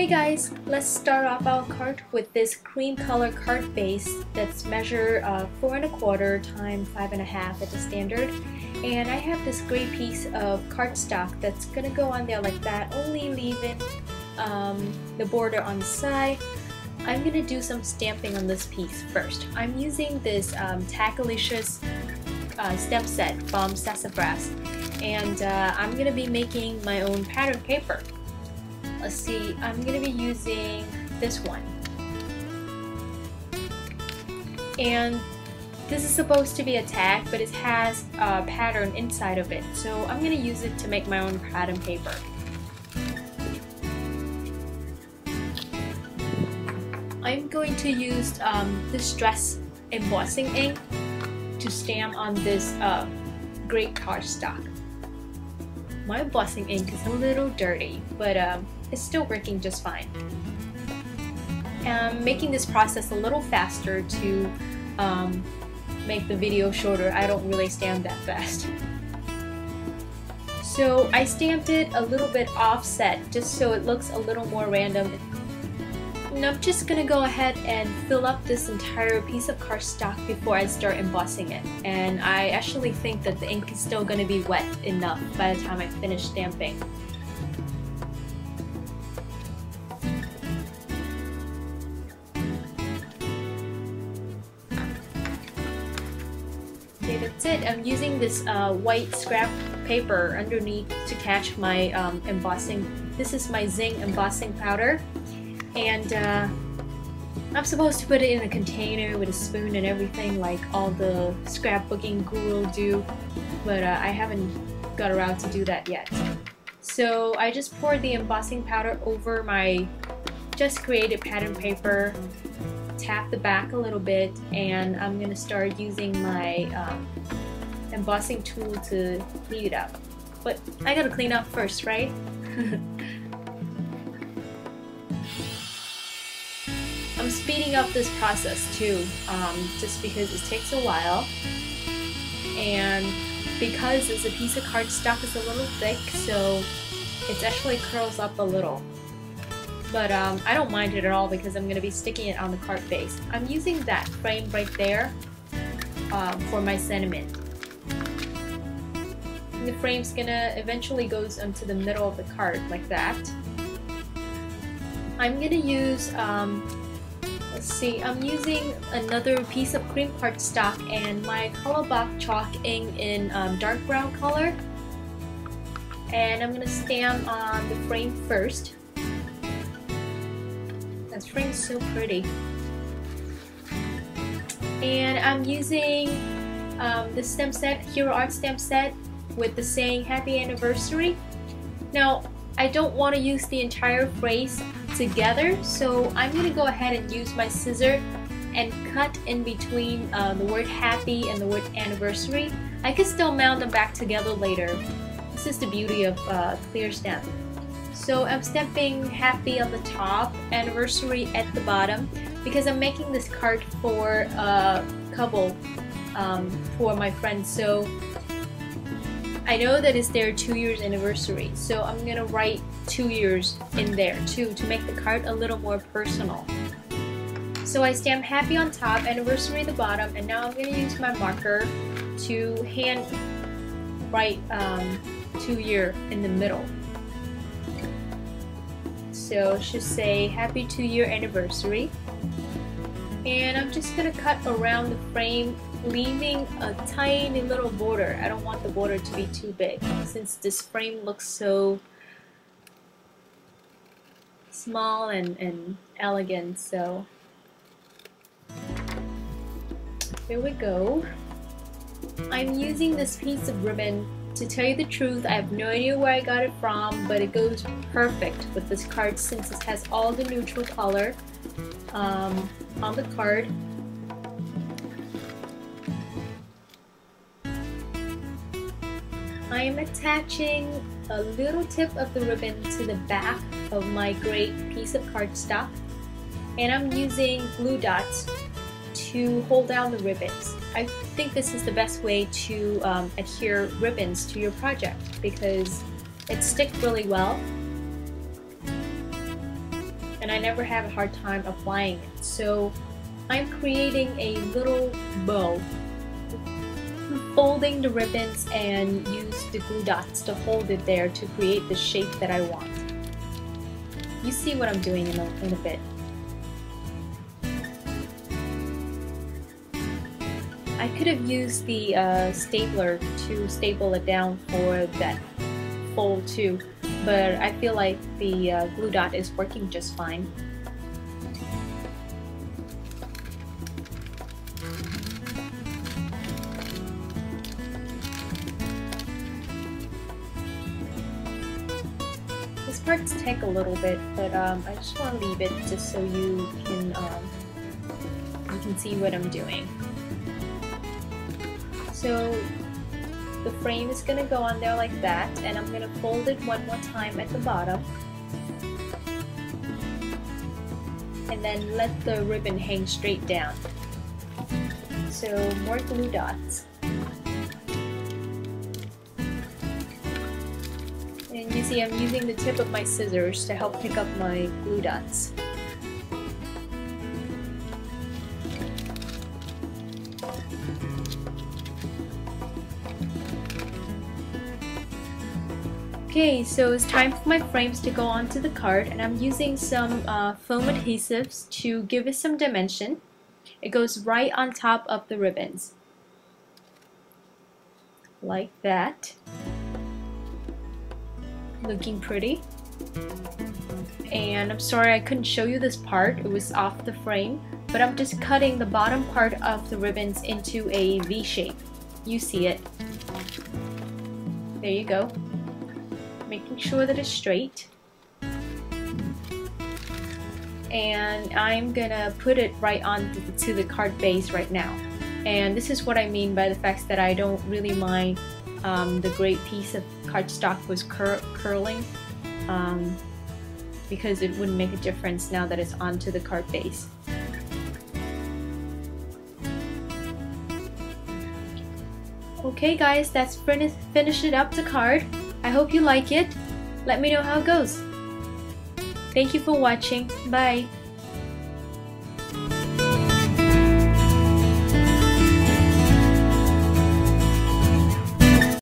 guys, let's start off our card with this cream color card base that's measured 4 1/4 times 5 1/2 at the standard. And I have this gray piece of cardstock that's gonna go on there like that, only leaving the border on the side. I'm gonna do some stamping on this piece first. I'm using this Tackalicious stamp set from Sassafras, and I'm gonna be making my own pattern paper. Let's see, I'm gonna be using this one, and this is supposed to be a tag, but it has a pattern inside of it, so I'm gonna use it to make my own pattern paper. I'm going to use this dress embossing ink to stamp on this gray cardstock. My embossing ink is a little dirty, but it's still working just fine. I'm making this process a little faster to make the video shorter. I don't really stamp that fast. So I stamped it a little bit offset just so it looks a little more random. And I'm just gonna go ahead and fill up this entire piece of cardstock before I start embossing it. And I actually think that the ink is still gonna be wet enough by the time I finish stamping. Okay, that's it. I'm using this white scrap paper underneath to catch my embossing. This is my Zing embossing powder. And I'm supposed to put it in a container with a spoon and everything like all the scrapbooking guru do, but I haven't got around to do that yet. So I just poured the embossing powder over my just created pattern paper, tap the back a little bit, and I'm gonna start using my embossing tool to heat it up. But I gotta clean up first, right? I'm speeding up this process too, just because it takes a while, and because it's a piece of cardstock, it's a little thick, so it actually curls up a little. But I don't mind it at all because I'm going to be sticking it on the card base. I'm using that frame right there for my sentiment. And the frame's gonna eventually goes into the middle of the card like that. I'm gonna use let's see, I'm using another piece of cream cardstock and my color box chalk ink in dark brown color, and I'm gonna stamp on the frame first. That frame's so pretty. And I'm using the stamp set, Hero Art stamp set with the saying Happy Anniversary. Now, I don't want to use the entire phrase together, so I'm going to go ahead and use my scissor and cut in between the word happy and the word anniversary. I can still mount them back together later. This is the beauty of clear stamp. So I'm stamping happy on the top, anniversary at the bottom, because I'm making this card for a couple, for my friends. So I know that it's their 2 years anniversary, so I'm gonna write 2 years in there too to make the card a little more personal. So I stamp happy on top, anniversary at the bottom, and now I'm gonna use my marker to hand write 2 year in the middle. So it should say happy 2 year anniversary. And I'm just gonna cut around the frame, leaving a tiny little border. I don't want the border to be too big since this frame looks so small and elegant. So here we go. I'm using this piece of ribbon. To tell you the truth, I have no idea where I got it from, but it goes perfect with this card since it has all the neutral color on the card. I am attaching a little tip of the ribbon to the back of my gray piece of cardstock, and I'm using glue dots to hold down the ribbons. I think this is the best way to adhere ribbons to your project because it sticks really well. and I never have a hard time applying it. So I'm creating a little bow, folding the ribbons and use the glue dots to hold it there to create the shape that I want. You see what I'm doing in a bit. I could have used the stapler to staple it down for that fold too, but I feel like the glue dot is working just fine. This part's take a little bit, but I just want to leave it just so you can see what I'm doing. So the frame is going to go on there like that, and I'm going to fold it one more time at the bottom and then let the ribbon hang straight down. So more glue dots. And you see I'm using the tip of my scissors to help pick up my glue dots. Okay, so it's time for my frames to go onto the card, and I'm using some foam adhesives to give it some dimension. It goes right on top of the ribbons, like that. Looking pretty. And I'm sorry I couldn't show you this part, it was off the frame, but I'm just cutting the bottom part of the ribbons into a V shape. You see it. There you go. Making sure that it's straight. And I'm gonna put it right on to the card base right now. And this is what I mean by the fact that I don't really mind the gray piece of cardstock was curling, because it wouldn't make a difference now that it's onto the card base. Okay guys, that's finished it up the card. I hope you like it. Let me know how it goes. Thank you for watching. Bye.